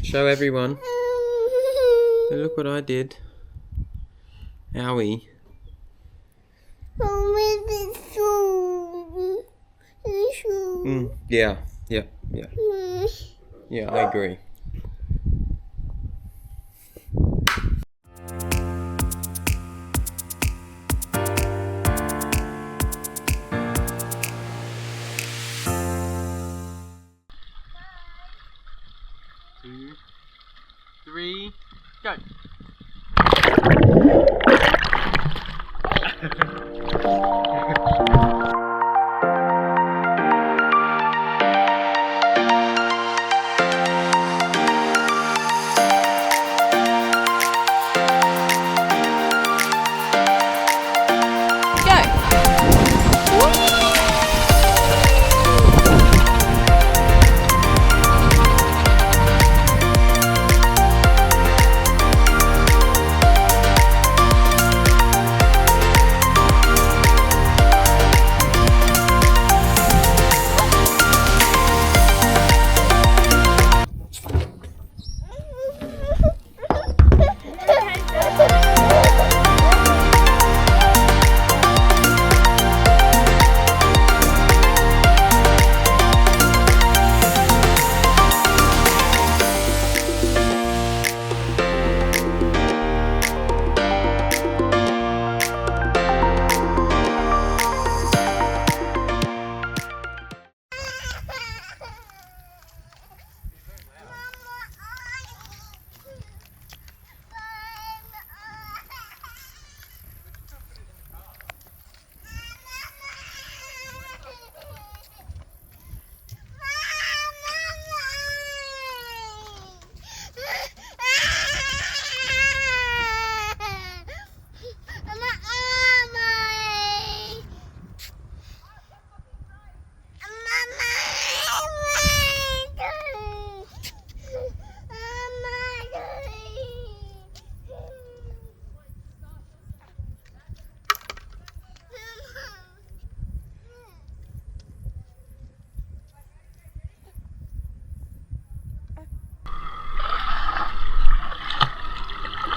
Show everyone. Hey, look what I did. Owie. Yeah. Yeah, I agree. Two, three, go.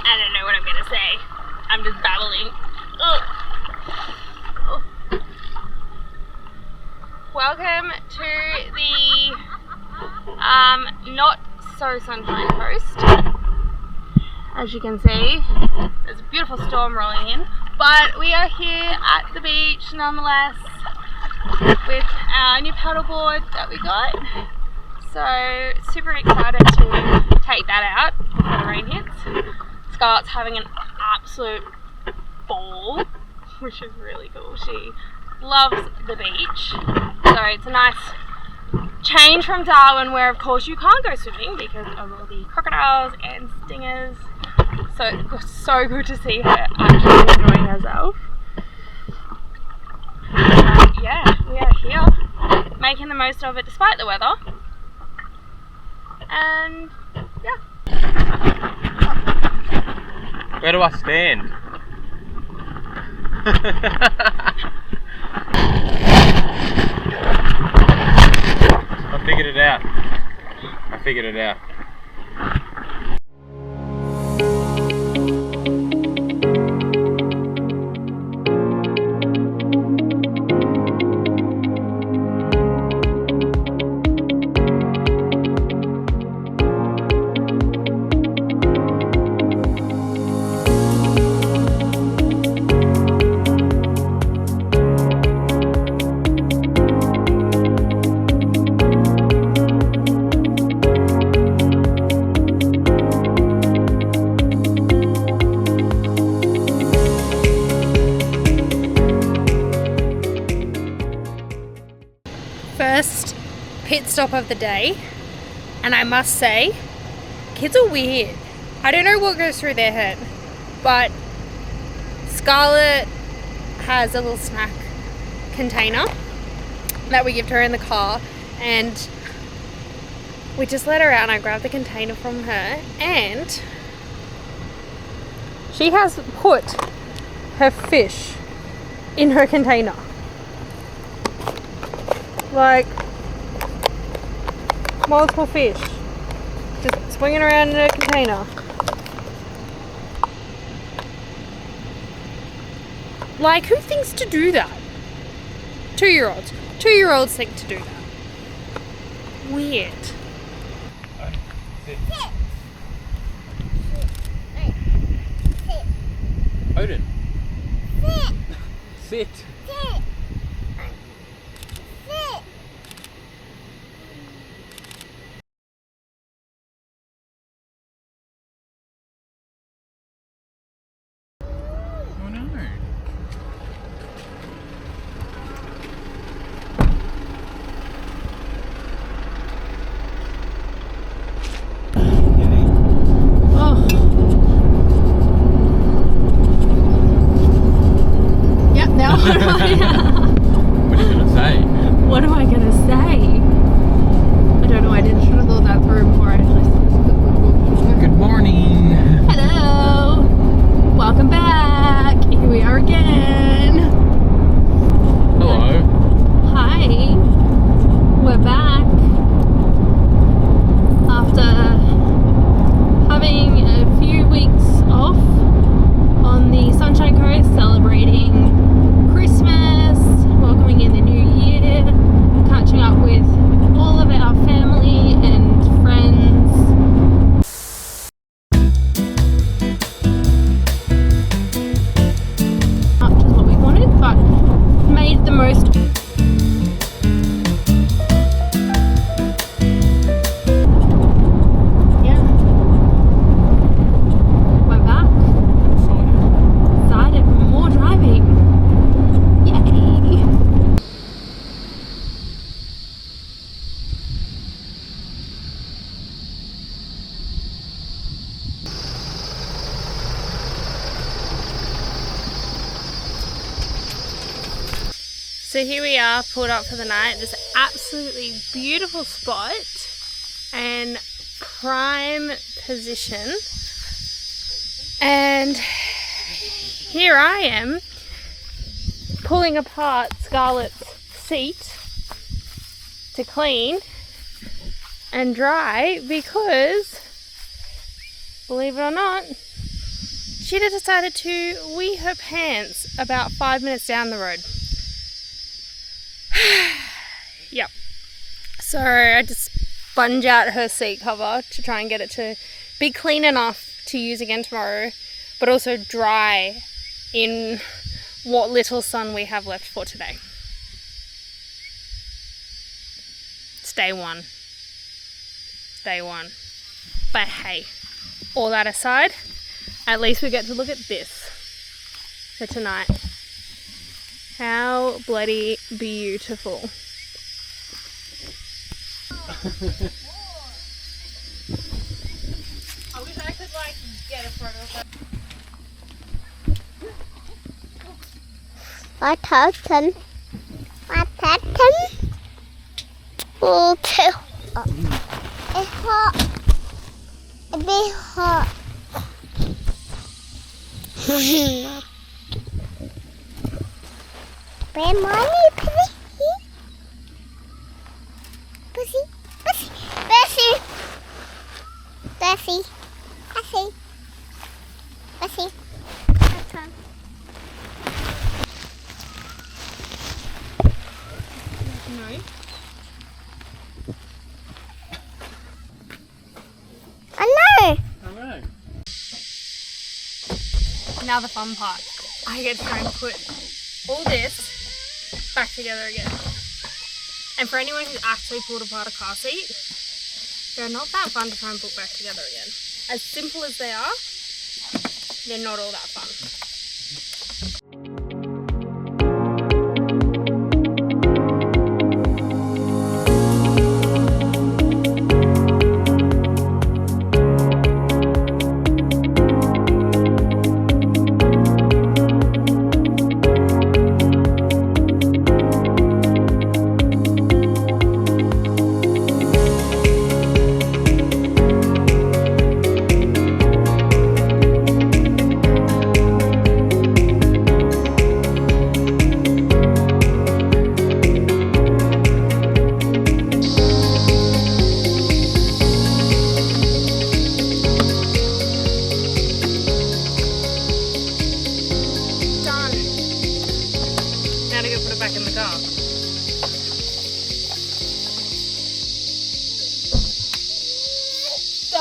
I don't know what I'm gonna say. I'm just babbling. Ugh. Oh. Welcome to the not so sunshine coast. As you can see, there's a beautiful storm rolling in, but we are here at the beach nonetheless with our new paddleboard that we got. So super excited to take that out before the rain hits. Scarlett's having an absolute ball, which is really cool. She loves the beach, so it's a nice change from Darwin, where of course you can't go swimming because of all the crocodiles and stingers. So it was so good to see her actually enjoying herself. Yeah, we are here making the most of it despite the weather, and yeah. Where do I stand? I figured it out. First pit stop of the day, and I must say, kids are weird. I don't know what goes through their head, but Scarlett has a little snack container that we give to her in the car, and we just let her out and I grabbed the container from her, and she has put her fish in her container. Like multiple fish. Just swinging around in a container. Like, who thinks to do that? 2-year-olds. 2-year-olds think to do that. Weird. Odin. Sit. Oh no. Oh. Yep, now What are you gonna say? what am I gonna say? I don't know, I should have thought that through before I actually said. Good morning. Hello! Welcome back! Here we are again! Hello. Hi! We're back after having a few weeks off on the Sunshine Coast celebrating Christmas, welcoming in the new year, catching up with all of our family and friends. Much as what we wanted, but made the most. Yeah. We're back. Excited for more driving. Yay! So here we are, pulled up for the night. This absolutely beautiful spot and prime position. And here I am pulling apart Scarlett's seat to clean and dry because, believe it or not, she'd have decided to wee her pants about 5 minutes down the road. Yep. So I just sponge out her seat cover to try and get it to be clean enough to use again tomorrow, but also dry in what little sun we have left for today. It's day one. Day one. But hey, all that aside, at least we get to look at this for tonight. How bloody beautiful. I wish I could like get a photo of that. What happened? What happened? Oh, it's hot. It's very hot. Where money, Pussy? Pussy, Pussy, Pussy, Pussy, Pussy, Pussy. No. I know. Hello. Now the fun part. I get to try and put all this back together again. And for anyone who's actually pulled apart a car seat, they're not that fun to try and put back together again. As simple as they are, they're not all that fun.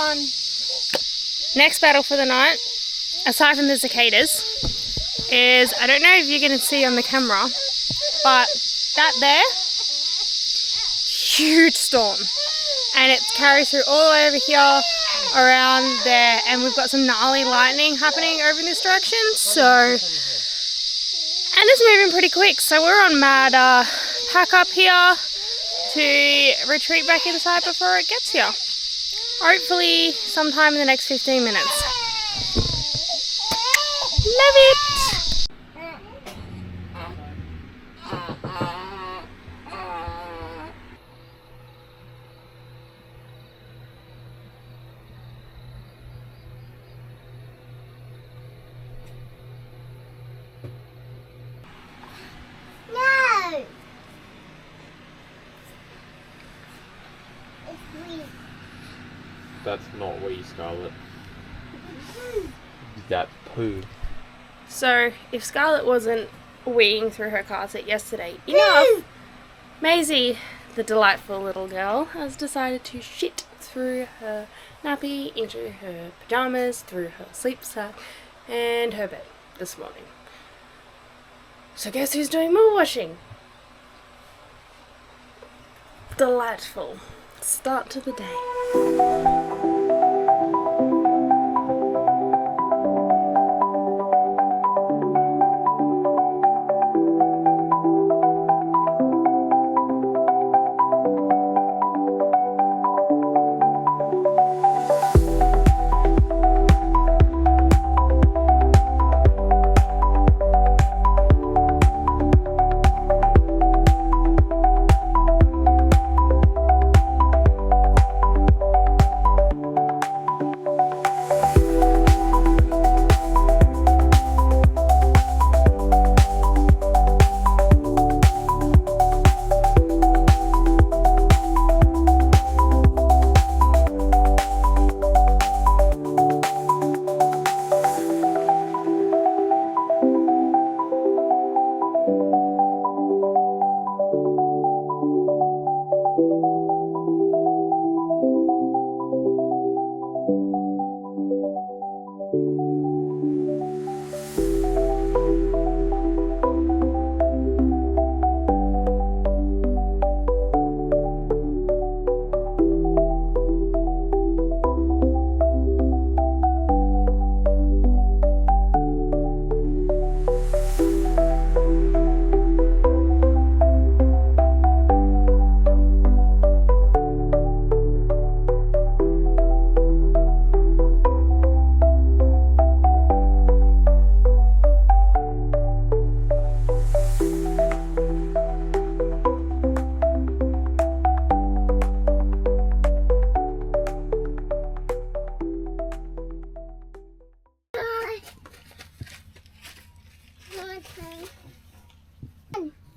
done. Next battle for the night, aside from the cicadas, is, I don't know if you're going to see on the camera, but that there, huge storm. And it carries through all the way over here, around there, and we've got some gnarly lightning happening over in this direction, so, and it's moving pretty quick, so we're on mad pack up here to retreat back inside before it gets here. Hopefully sometime in the next 15 minutes. Love it! No. It's green. That's not wee, Scarlett. That's poo. So, if Scarlett wasn't weeing through her car seat yesterday enough, Maisie, the delightful little girl, has decided to shit through her nappy, into her pyjamas, through her sleep sack, and her bed this morning. So guess who's doing more washing? Delightful start to the day.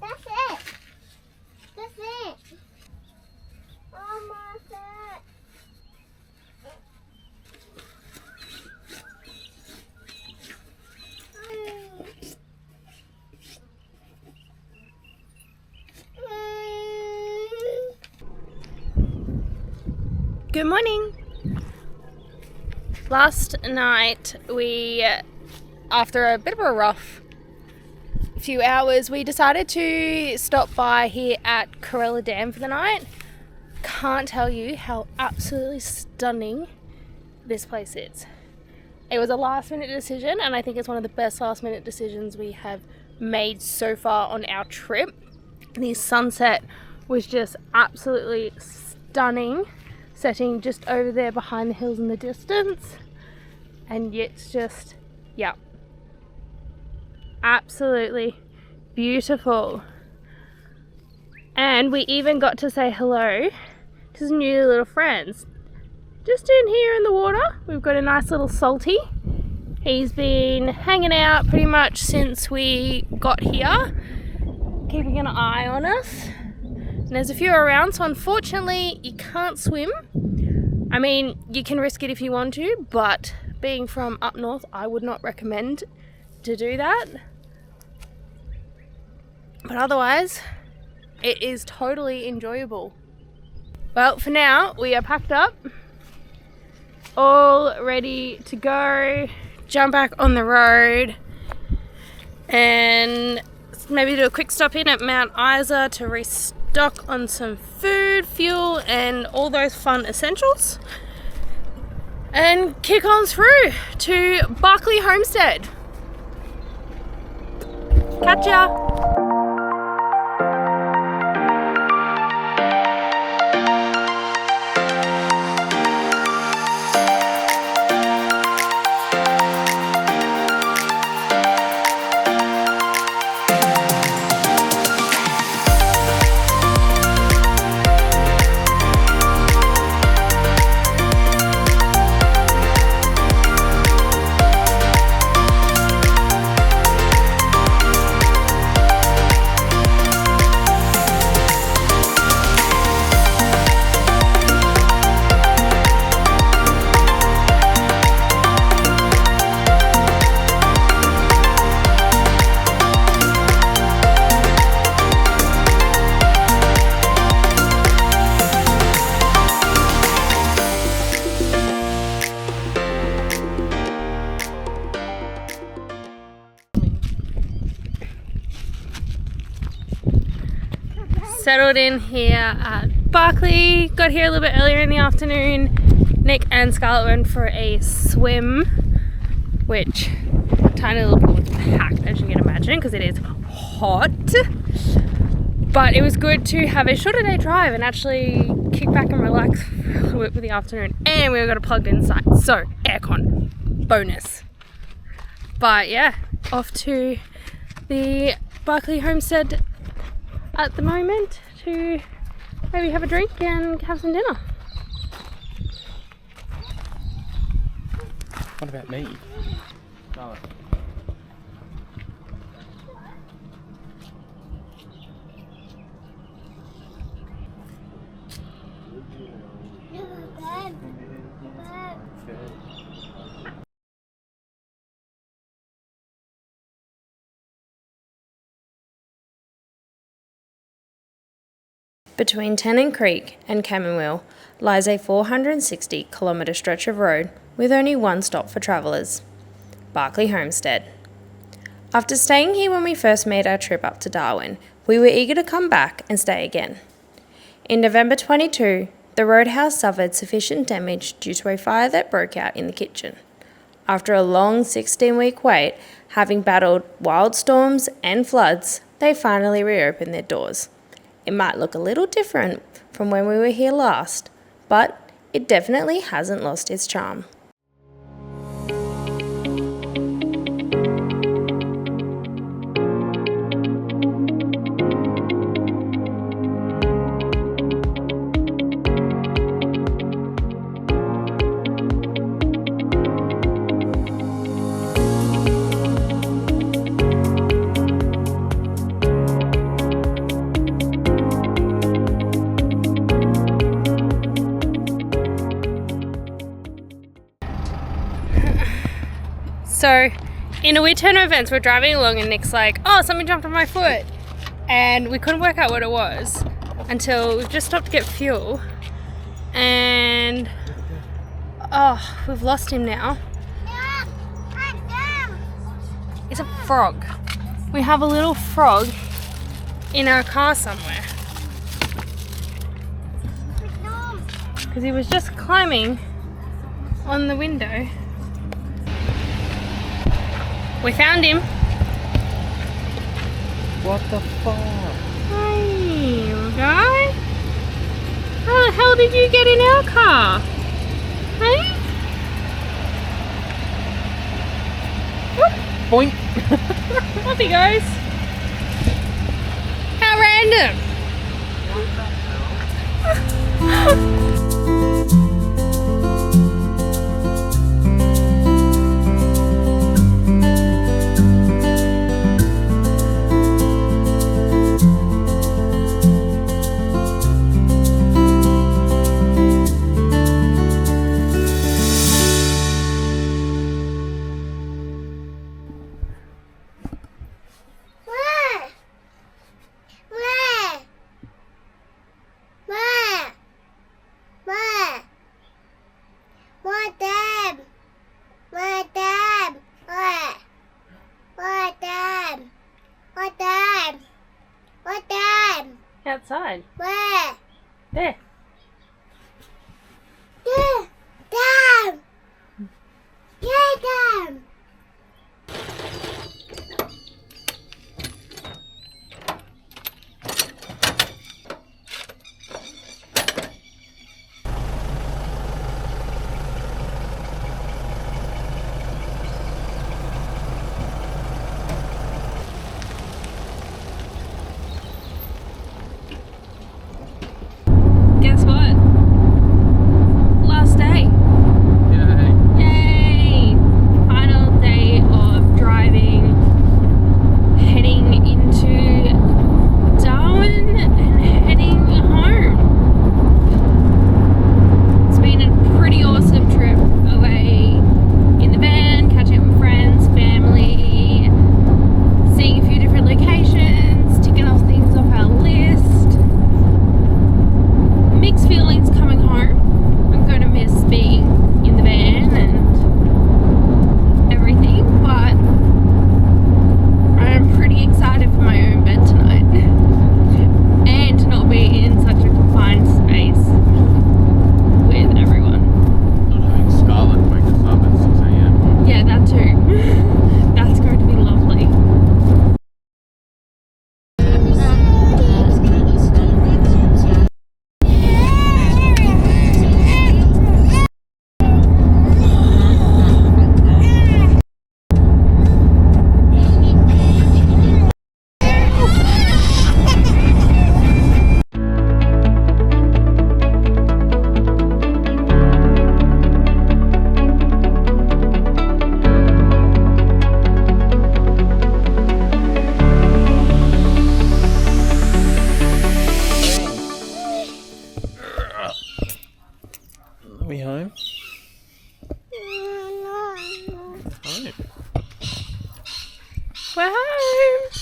That's it. That's it. Almost it. Good morning. Last night we, after a bit of a rough few hours, we decided to stop by here at Corella Dam for the night. Can't tell you how absolutely stunning this place is. It was a last minute decision, and I think it's one of the best last minute decisions we have made so far on our trip. The sunset was just absolutely stunning, setting just over there behind the hills in the distance, and it's just, yeah, absolutely beautiful. And we even got to say hello to some new little friends. Just in here in the water, we've got a nice little salty. He's been hanging out pretty much since we got here, keeping an eye on us. And there's a few around, so unfortunately you can't swim. I mean, you can risk it if you want to, but being from up north, I would not recommend to do that. But otherwise, it is totally enjoyable. Well, for now, we are packed up all ready to go, jump back on the road and maybe do a quick stop in at Mount Isa to restock on some food, fuel and all those fun essentials and kick on through to Barkly Homestead. Catch ya! Settled in here at Barkly, got here a little bit earlier in the afternoon. Nick and Scarlett went for a swim, which tiny little pool was packed as you can imagine because it is hot. But it was good to have a shorter day drive and actually kick back and relax for the afternoon. And we got a plugged in site, so aircon, bonus. But yeah, off to the Barkly Homestead at the moment to maybe have a drink and have some dinner. What about me? Oh. Between Tennant Creek and Camberwell lies a 460-kilometre stretch of road with only one stop for travellers, Barkly Homestead. After staying here when we first made our trip up to Darwin, we were eager to come back and stay again. In November 22, the roadhouse suffered sufficient damage due to a fire that broke out in the kitchen. After a long 16-week wait, having battled wild storms and floods, they finally reopened their doors. It might look a little different from when we were here last, but it definitely hasn't lost its charm. So, in a weird turn of events, we're driving along and Nick's like, oh, something jumped on my foot. And we couldn't work out what it was until we've just stopped to get fuel. And, oh, we've lost him now. It's a frog. We have a little frog in our car somewhere. Because he was just climbing on the window. We found him. What the fuck? Hey, little guy. How the hell did you get in our car? Hey? Boink. Off he goes. How random. we home? Home. We're home.